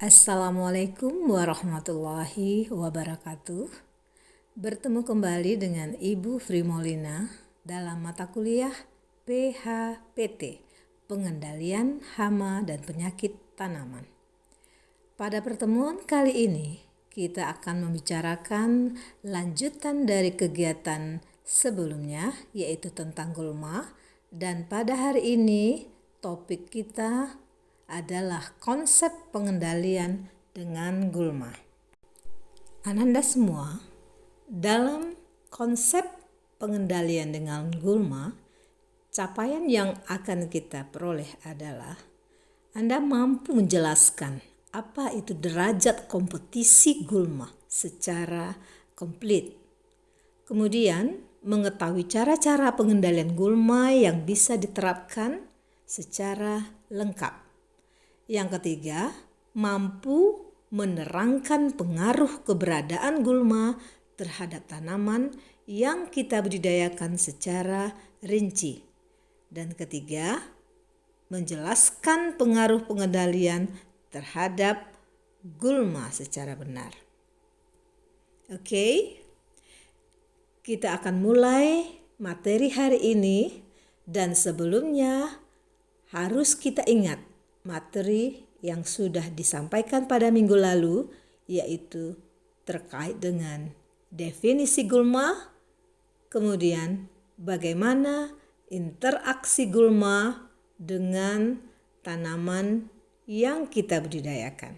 Assalamualaikum warahmatullahi wabarakatuh. Bertemu kembali dengan Ibu Frimolina dalam mata kuliah PHPT, Pengendalian Hama dan Penyakit Tanaman. Pada pertemuan kali ini, kita akan membicarakan lanjutan dari kegiatan sebelumnya, yaitu tentang gulma. Dan pada hari ini, topik kita adalah konsep pengendalian dengan gulma. Ananda semua, dalam konsep pengendalian dengan gulma, capaian yang akan kita peroleh adalah Anda mampu menjelaskan apa itu derajat kompetisi gulma secara komplit. Kemudian, mengetahui cara-cara pengendalian gulma yang bisa diterapkan secara lengkap. Yang ketiga, mampu menerangkan pengaruh keberadaan gulma terhadap tanaman yang kita budidayakan secara rinci. Dan ketiga, menjelaskan pengaruh pengendalian terhadap gulma secara benar. Oke, kita akan mulai materi hari ini, dan sebelumnya harus kita ingat materi yang sudah disampaikan pada minggu lalu, yaitu terkait dengan definisi gulma, kemudian bagaimana interaksi gulma dengan tanaman yang kita budidayakan.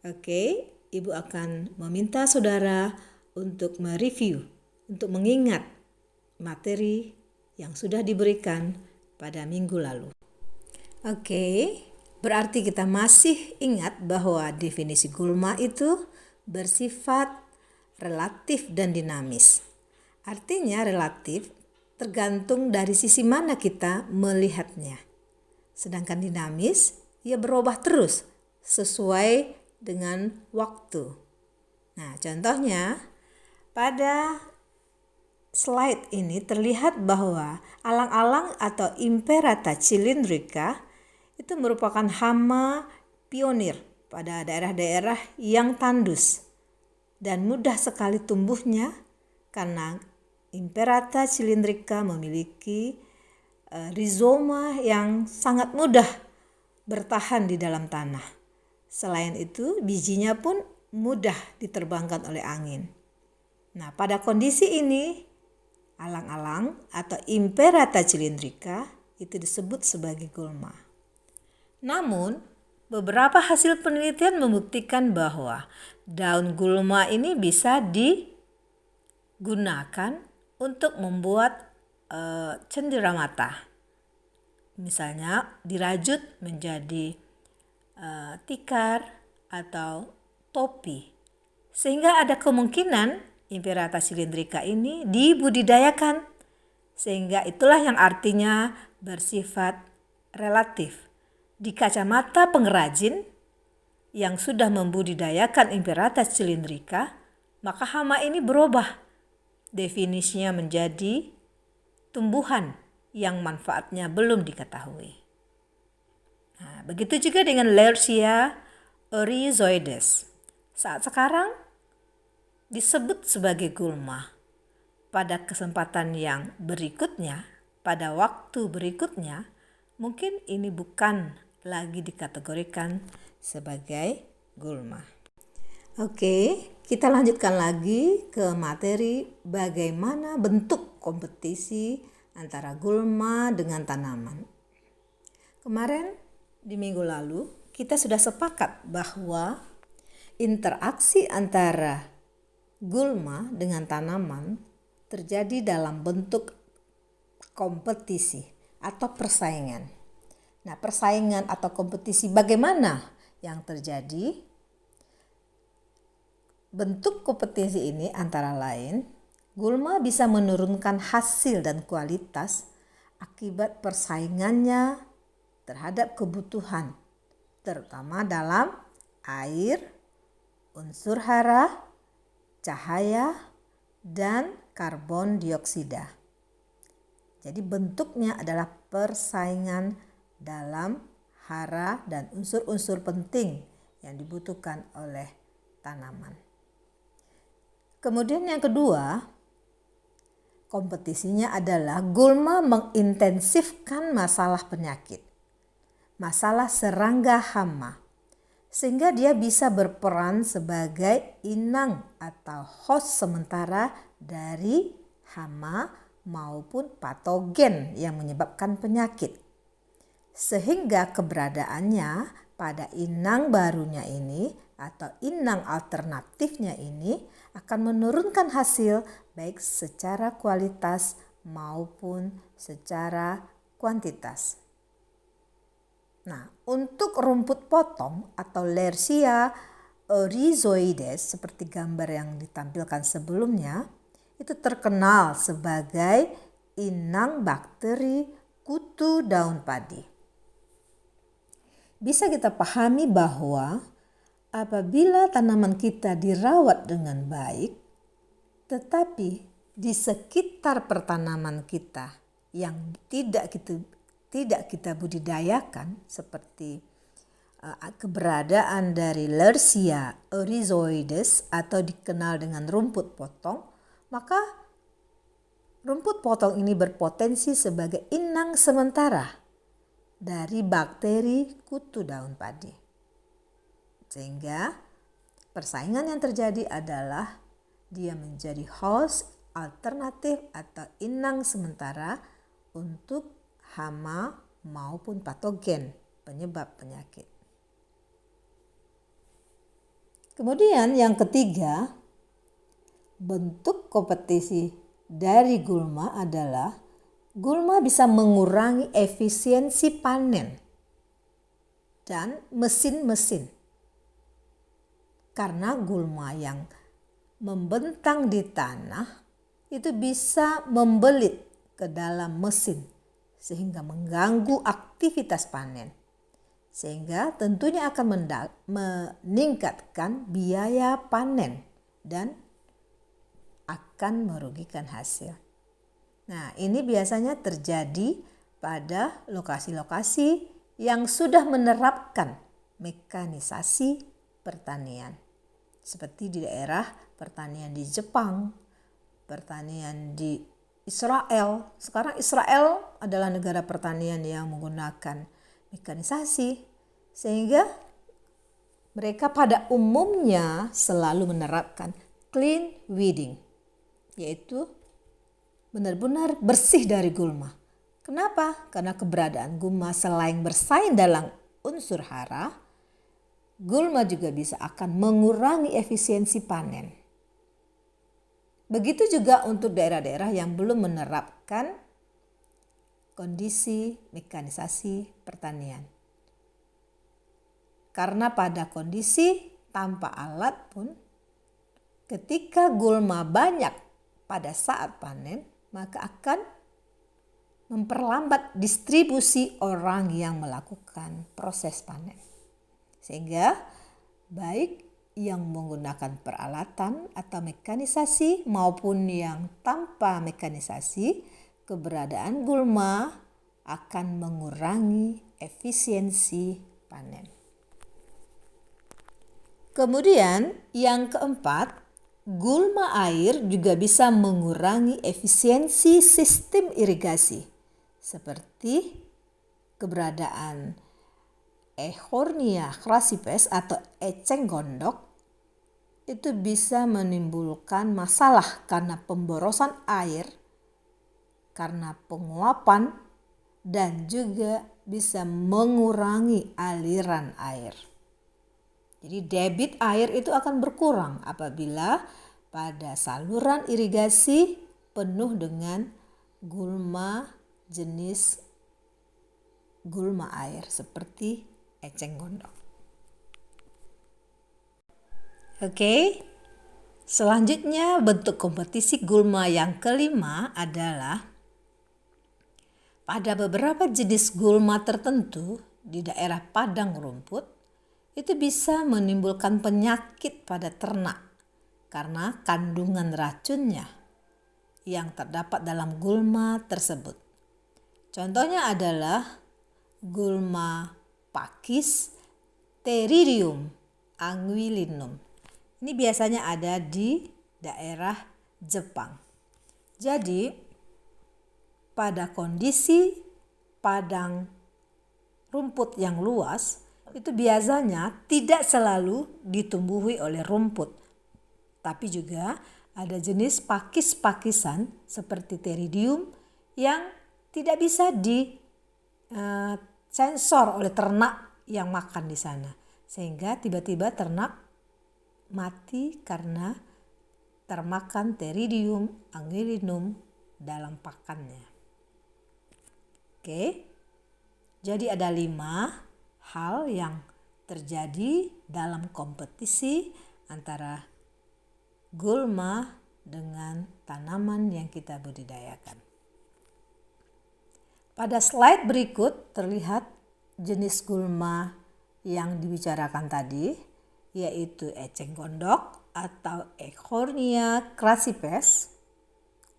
Oke, Ibu akan meminta saudara untuk mereview, untuk mengingat materi yang sudah diberikan pada minggu lalu. Oke, berarti kita masih ingat bahwa definisi gulma itu bersifat relatif dan dinamis. Artinya relatif tergantung dari sisi mana kita melihatnya. Sedangkan dinamis, ia berubah terus sesuai dengan waktu. Nah, contohnya pada slide ini terlihat bahwa alang-alang atau Imperata cylindrica itu merupakan hama pionir pada daerah-daerah yang tandus dan mudah sekali tumbuhnya karena Imperata cylindrica memiliki rizoma yang sangat mudah bertahan di dalam tanah. Selain itu, bijinya pun mudah diterbangkan oleh angin. Nah, pada kondisi ini, alang-alang atau Imperata cylindrica itu disebut sebagai gulma. Namun, beberapa hasil penelitian membuktikan bahwa daun gulma ini bisa digunakan untuk membuat cenderamata. Misalnya dirajut menjadi tikar atau topi. Sehingga ada kemungkinan Imperata cylindrica ini dibudidayakan. Sehingga itulah yang artinya bersifat relatif. Di kacamata pengrajin yang sudah membudidayakan Imperata cylindrica, maka hama ini berubah. Definisinya menjadi tumbuhan yang manfaatnya belum diketahui. Nah, begitu juga dengan Lersia oryzoides. Saat sekarang disebut sebagai gulma. Pada kesempatan yang berikutnya, pada waktu berikutnya, mungkin ini bukan lagi dikategorikan sebagai gulma. Oke, kita lanjutkan lagi ke materi bagaimana bentuk kompetisi antara gulma dengan tanaman. Kemarin di minggu lalu kita sudah sepakat bahwa interaksi antara gulma dengan tanaman terjadi dalam bentuk kompetisi atau persaingan. Nah, persaingan atau kompetisi bagaimana yang terjadi? Bentuk kompetisi ini antara lain, gulma bisa menurunkan hasil dan kualitas akibat persaingannya terhadap kebutuhan, terutama dalam air, unsur hara, cahaya, dan karbon dioksida. Jadi bentuknya adalah persaingan dalam hara, dan unsur-unsur penting yang dibutuhkan oleh tanaman. Kemudian yang kedua, kompetisinya adalah gulma mengintensifkan masalah penyakit, masalah serangga hama, sehingga dia bisa berperan sebagai inang atau host sementara dari hama maupun patogen yang menyebabkan penyakit. Sehingga keberadaannya pada inang barunya ini atau inang alternatifnya ini akan menurunkan hasil baik secara kualitas maupun secara kuantitas. Nah, untuk rumput potong atau Lersia rhizoides seperti gambar yang ditampilkan sebelumnya, itu terkenal sebagai inang bakteri kutu daun padi. Bisa kita pahami bahwa apabila tanaman kita dirawat dengan baik, tetapi di sekitar pertanaman kita yang tidak kita budidayakan seperti keberadaan dari Lersia rhizoides atau dikenal dengan rumput potong, maka rumput potong ini berpotensi sebagai inang sementara dari bakteri kutu daun padi. Sehingga persaingan yang terjadi adalah dia menjadi host alternatif atau inang sementara untuk hama maupun patogen penyebab penyakit. Kemudian yang ketiga, bentuk kompetisi dari gulma adalah gulma bisa mengurangi efisiensi panen dan mesin-mesin. Karena gulma yang membentang di tanah itu bisa membelit ke dalam mesin sehingga mengganggu aktivitas panen. Sehingga tentunya akan meningkatkan biaya panen dan akan merugikan hasil. Nah, ini biasanya terjadi pada lokasi-lokasi yang sudah menerapkan mekanisasi pertanian. Seperti di daerah pertanian di Jepang, pertanian di Israel. Sekarang Israel adalah negara pertanian yang menggunakan mekanisasi, sehingga mereka pada umumnya selalu menerapkan clean weeding, yaitu benar-benar bersih dari gulma. Kenapa? Karena keberadaan gulma selain bersaing dalam unsur hara, gulma juga bisa akan mengurangi efisiensi panen. Begitu juga untuk daerah-daerah yang belum menerapkan kondisi mekanisasi pertanian. Karena pada kondisi tanpa alat pun, ketika gulma banyak pada saat panen, maka akan memperlambat distribusi orang yang melakukan proses panen. Sehingga baik yang menggunakan peralatan atau mekanisasi maupun yang tanpa mekanisasi, keberadaan gulma akan mengurangi efisiensi panen. Kemudian yang keempat, gulma air juga bisa mengurangi efisiensi sistem irigasi seperti keberadaan Ehornia crassipes atau eceng gondok itu bisa menimbulkan masalah karena pemborosan air, karena penguapan, dan juga bisa mengurangi aliran air. Jadi debit air itu akan berkurang apabila pada saluran irigasi penuh dengan gulma jenis gulma air seperti eceng gondok. Oke. Selanjutnya bentuk kompetisi gulma yang kelima adalah pada beberapa jenis gulma tertentu di daerah padang rumput itu bisa menimbulkan penyakit pada ternak karena kandungan racunnya yang terdapat dalam gulma tersebut. Contohnya adalah gulma pakis Pteridium anguillinum. Ini biasanya ada di daerah Jepang. Jadi pada kondisi padang rumput yang luas itu biasanya tidak selalu ditumbuhi oleh rumput, tapi juga ada jenis pakis-pakisan seperti Pteridium yang tidak bisa disensor oleh ternak yang makan di sana, sehingga tiba-tiba ternak mati karena termakan Pteridium anguillinum dalam pakannya. Oke, jadi ada 5 hal yang terjadi dalam kompetisi antara gulma dengan tanaman yang kita budidayakan. Pada slide berikut terlihat jenis gulma yang dibicarakan tadi, yaitu eceng gondok atau Eichhornia crassipes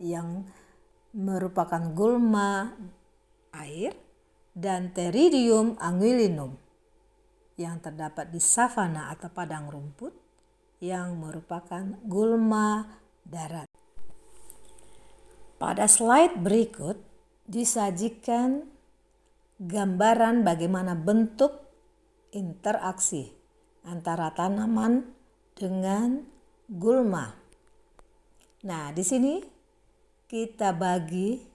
yang merupakan gulma air, dan Pteridium anguillinum yang terdapat di savana atau padang rumput yang merupakan gulma darat. Pada slide berikut disajikan gambaran bagaimana bentuk interaksi antara tanaman dengan gulma. Nah, di sini kita bagi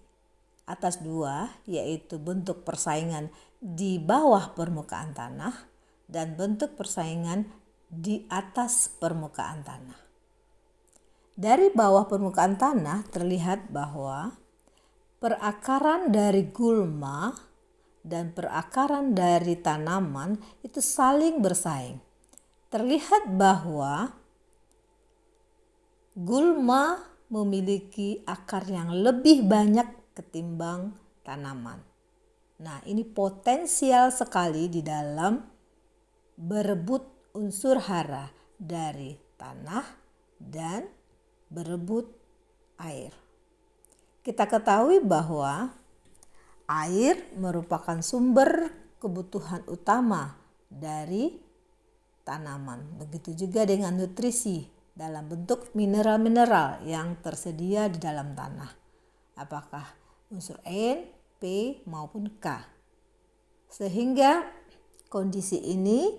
atas 2, yaitu bentuk persaingan di bawah permukaan tanah dan bentuk persaingan di atas permukaan tanah. Dari bawah permukaan tanah terlihat bahwa perakaran dari gulma dan perakaran dari tanaman itu saling bersaing. Terlihat bahwa gulma memiliki akar yang lebih banyak ketimbang tanaman. Nah, ini potensial sekali di dalam berebut unsur hara dari tanah dan berebut air. Kita ketahui bahwa air merupakan sumber kebutuhan utama dari tanaman. Begitu juga dengan nutrisi dalam bentuk mineral-mineral yang tersedia di dalam tanah. Apakah unsur N, P maupun K. Sehingga kondisi ini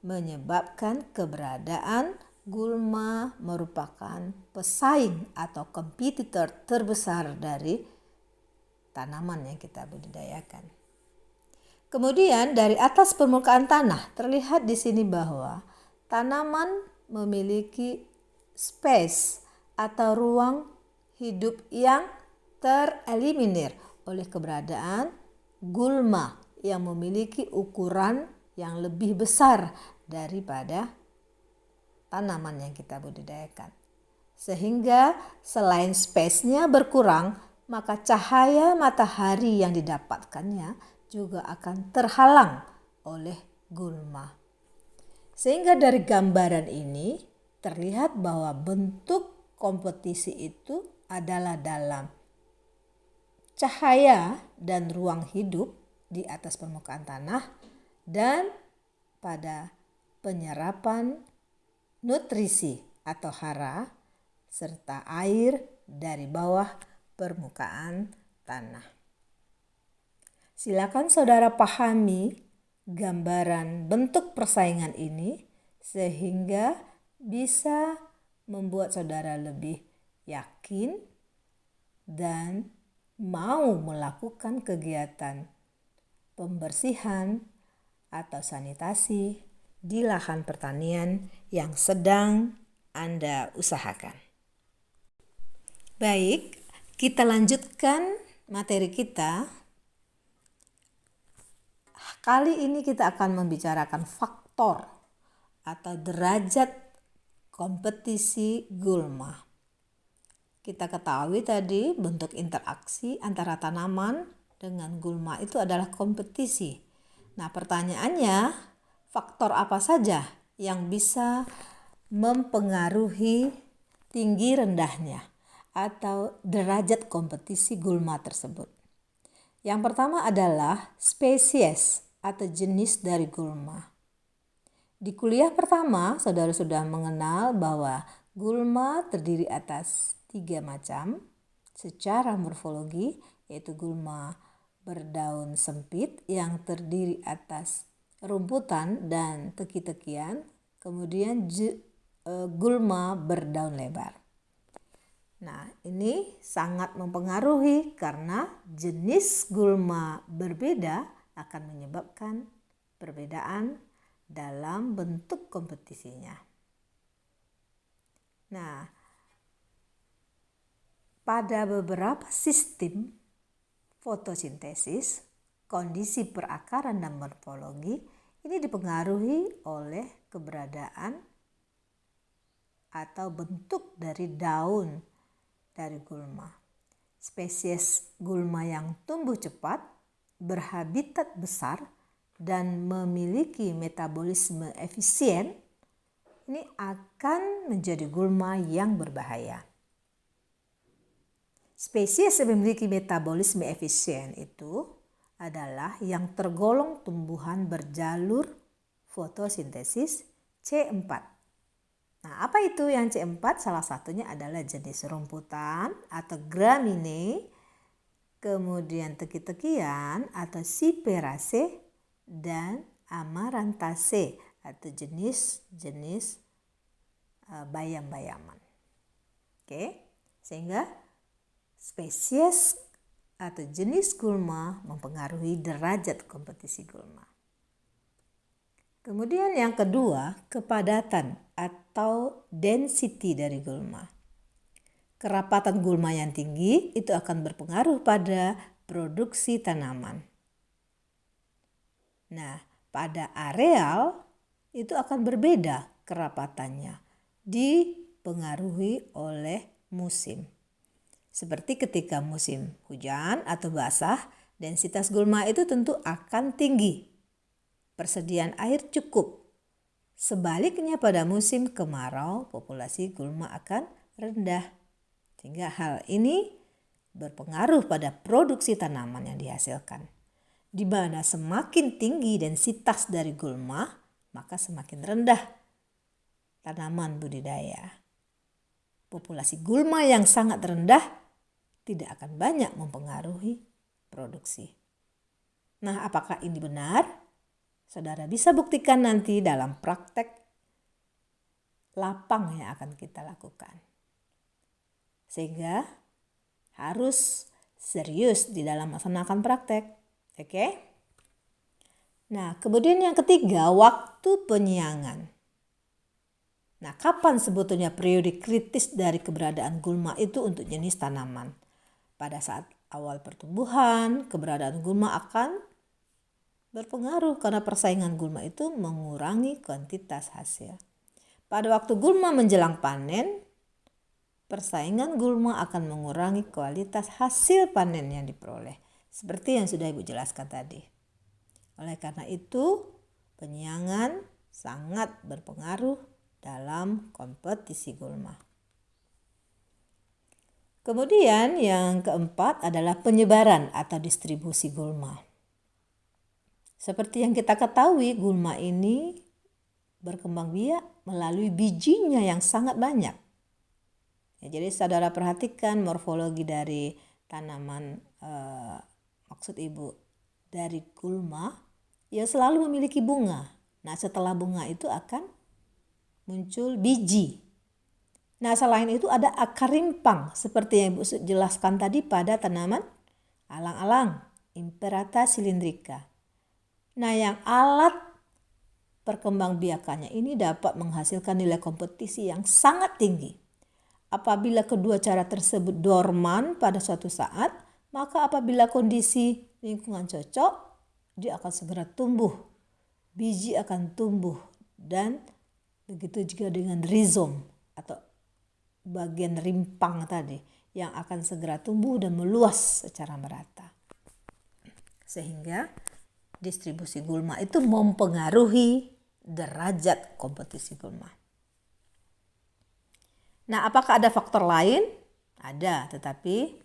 menyebabkan keberadaan gulma merupakan pesaing atau kompetitor terbesar dari tanaman yang kita budidayakan. Kemudian dari atas permukaan tanah terlihat di sini bahwa tanaman memiliki space atau ruang hidup yang tereliminir oleh keberadaan gulma yang memiliki ukuran yang lebih besar daripada tanaman yang kita budidayakan. Sehingga selain space-nya berkurang, maka cahaya matahari yang didapatkannya juga akan terhalang oleh gulma. Sehingga dari gambaran ini terlihat bahwa bentuk kompetisi itu adalah dalam cahaya dan ruang hidup di atas permukaan tanah dan pada penyerapan nutrisi atau hara serta air dari bawah permukaan tanah. Silakan saudara pahami gambaran bentuk persaingan ini sehingga bisa membuat saudara lebih yakin dan mau melakukan kegiatan pembersihan atau sanitasi di lahan pertanian yang sedang Anda usahakan. Baik, kita lanjutkan materi kita. Kali ini kita akan membicarakan faktor atau derajat kompetisi gulma. Kita ketahui tadi bentuk interaksi antara tanaman dengan gulma itu adalah kompetisi. Nah, pertanyaannya, faktor apa saja yang bisa mempengaruhi tinggi rendahnya atau derajat kompetisi gulma tersebut? Yang pertama adalah spesies atau jenis dari gulma. Di kuliah pertama, saudara sudah mengenal bahwa gulma terdiri atas 3 macam secara morfologi, yaitu gulma berdaun sempit yang terdiri atas rumputan dan teki-tekian, kemudian gulma berdaun lebar. Nah, ini sangat mempengaruhi karena jenis gulma berbeda akan menyebabkan perbedaan dalam bentuk kompetisinya. Nah, pada beberapa sistem fotosintesis, kondisi perakaran dan morfologi ini dipengaruhi oleh keberadaan atau bentuk dari daun dari gulma. Spesies gulma yang tumbuh cepat, berhabitat besar, dan memiliki metabolisme efisien, ini akan menjadi gulma yang berbahaya. Spesies yang memiliki metabolisme efisien itu adalah yang tergolong tumbuhan berjalur fotosintesis C4. Nah, apa itu yang C4? Salah satunya adalah jenis rumputan atau Gramineae, kemudian teki-tekian atau Cyperaceae, dan Amarantaceae atau jenis-jenis bayam-bayaman. Oke, sehingga spesies atau jenis gulma mempengaruhi derajat kompetisi gulma. Kemudian yang kedua, kepadatan atau density dari gulma. Kerapatan gulma yang tinggi itu akan berpengaruh pada produksi tanaman. Nah, pada areal itu akan berbeda kerapatannya, dipengaruhi oleh musim. Seperti ketika musim hujan atau basah, densitas gulma itu tentu akan tinggi. Persediaan air cukup. Sebaliknya pada musim kemarau, populasi gulma akan rendah. Sehingga hal ini berpengaruh pada produksi tanaman yang dihasilkan. Di mana semakin tinggi densitas dari gulma, maka semakin rendah tanaman budidaya. Populasi gulma yang sangat rendah tidak akan banyak mempengaruhi produksi. Nah, apakah ini benar? Saudara bisa buktikan nanti dalam praktek lapang yang akan kita lakukan. Sehingga harus serius di dalam melaksanakan praktek. Oke? Nah, kemudian yang ketiga, waktu penyiangan. Nah, kapan sebetulnya periode kritis dari keberadaan gulma itu untuk jenis tanaman? Pada saat awal pertumbuhan, keberadaan gulma akan berpengaruh karena persaingan gulma itu mengurangi kuantitas hasil. Pada waktu gulma menjelang panen, persaingan gulma akan mengurangi kualitas hasil panen yang diperoleh. Seperti yang sudah Ibu jelaskan tadi. Oleh karena itu, penyiangan sangat berpengaruh dalam kompetisi gulma. Kemudian yang keempat adalah penyebaran atau distribusi gulma. Seperti yang kita ketahui, gulma ini berkembang biak melalui bijinya yang sangat banyak. Ya, jadi saudara perhatikan morfologi dari tanaman, maksud Ibu dari gulma, ya selalu memiliki bunga. Nah, setelah bunga itu akan muncul biji. Nah, selain itu ada akar rimpang seperti yang Ibu jelaskan tadi pada tanaman alang-alang, Imperata cylindrica. Nah, yang alat perkembangbiakannya ini dapat menghasilkan nilai kompetisi yang sangat tinggi. Apabila kedua cara tersebut dorman pada suatu saat, maka apabila kondisi lingkungan cocok, dia akan segera tumbuh. Biji akan tumbuh dan begitu juga dengan rizom atau bagian rimpang tadi yang akan segera tumbuh dan meluas secara merata. Sehingga distribusi gulma itu mempengaruhi derajat kompetisi gulma. Nah, apakah ada faktor lain? Ada, tetapi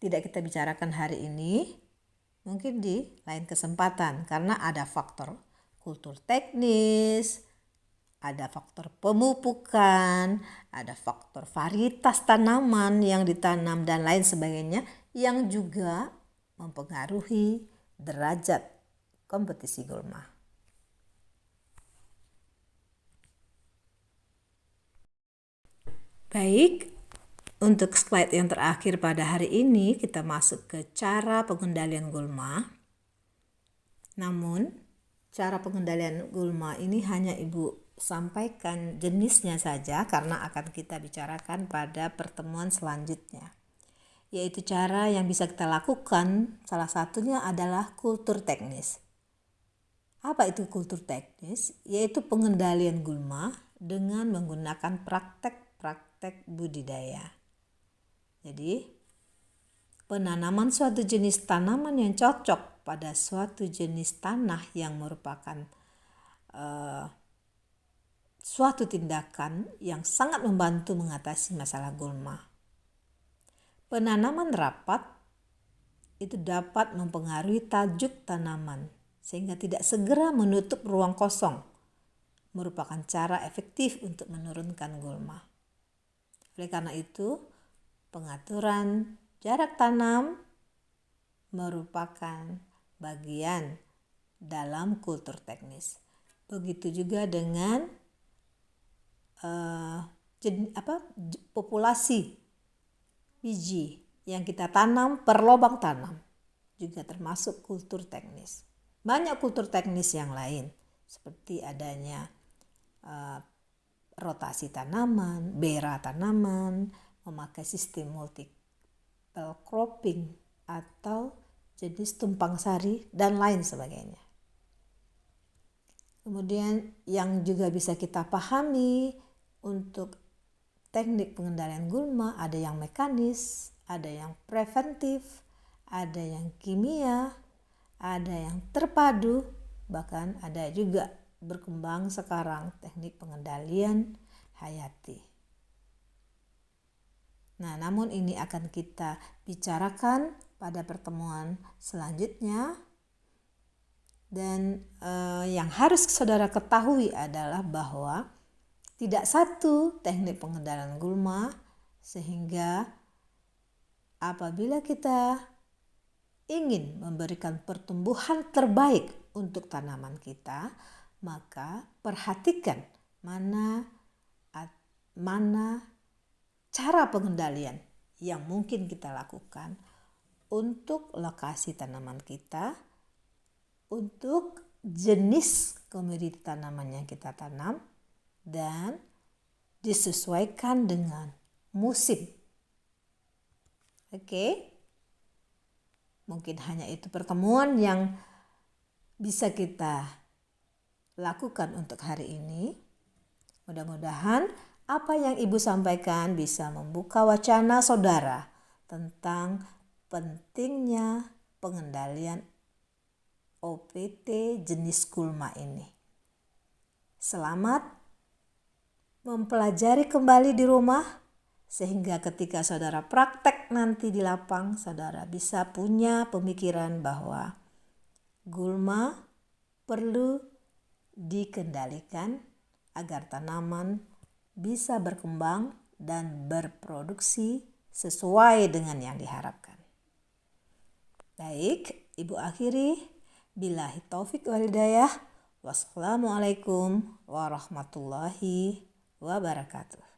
tidak kita bicarakan hari ini. mungkin di lain kesempatan, karena ada faktor kultur teknis, ada faktor pemupukan, ada faktor varietas tanaman yang ditanam dan lain sebagainya yang juga mempengaruhi derajat kompetisi gulma. Baik, untuk slide yang terakhir pada hari ini kita masuk ke cara pengendalian gulma. Namun, cara pengendalian gulma ini hanya Ibu sampaikan jenisnya saja karena akan kita bicarakan pada pertemuan selanjutnya. Yaitu cara yang bisa kita lakukan, salah satunya adalah kultur teknis. Apa itu kultur teknis? Yaitu pengendalian gulma dengan menggunakan praktek budidaya. Jadi, penanaman suatu jenis tanaman yang cocok pada suatu jenis tanah yang merupakan suatu tindakan yang sangat membantu mengatasi masalah gulma. Penanaman rapat itu dapat mempengaruhi tajuk tanaman sehingga tidak segera menutup ruang kosong, merupakan cara efektif untuk menurunkan gulma. Oleh karena itu, pengaturan jarak tanam merupakan bagian dalam kultur teknis. Begitu juga dengan populasi biji yang kita tanam per lubang tanam juga termasuk kultur teknis. Banyak kultur teknis yang lain seperti adanya rotasi tanaman, bera tanaman, memakai sistem multiple cropping atau jenis tumpang sari dan lain sebagainya. Kemudian yang juga bisa kita pahami untuk teknik pengendalian gulma ada yang mekanis, ada yang preventif, ada yang kimia, ada yang terpadu, bahkan ada juga berkembang sekarang teknik pengendalian hayati. Nah, namun ini akan kita bicarakan pada pertemuan selanjutnya. Dan yang harus saudara ketahui adalah bahwa tidak satu teknik pengendalian gulma, sehingga apabila kita ingin memberikan pertumbuhan terbaik untuk tanaman kita, maka perhatikan mana cara pengendalian yang mungkin kita lakukan untuk lokasi tanaman kita, untuk jenis komoditi tanaman yang kita tanam, dan disesuaikan dengan musim. Oke? Mungkin hanya itu pertemuan yang bisa kita lakukan untuk hari ini. Mudah-mudahan apa yang Ibu sampaikan bisa membuka wacana saudara tentang pentingnya pengendalian OPT jenis gulma ini. Selamat mempelajari kembali di rumah, sehingga ketika saudara praktek nanti di lapang, saudara bisa punya pemikiran bahwa gulma perlu dikendalikan agar tanaman bisa berkembang dan berproduksi sesuai dengan yang diharapkan. Baik, Ibu akhiri. Billahi taufik wal hidayah. Wassalamualaikum warahmatullahi wabarakatuh.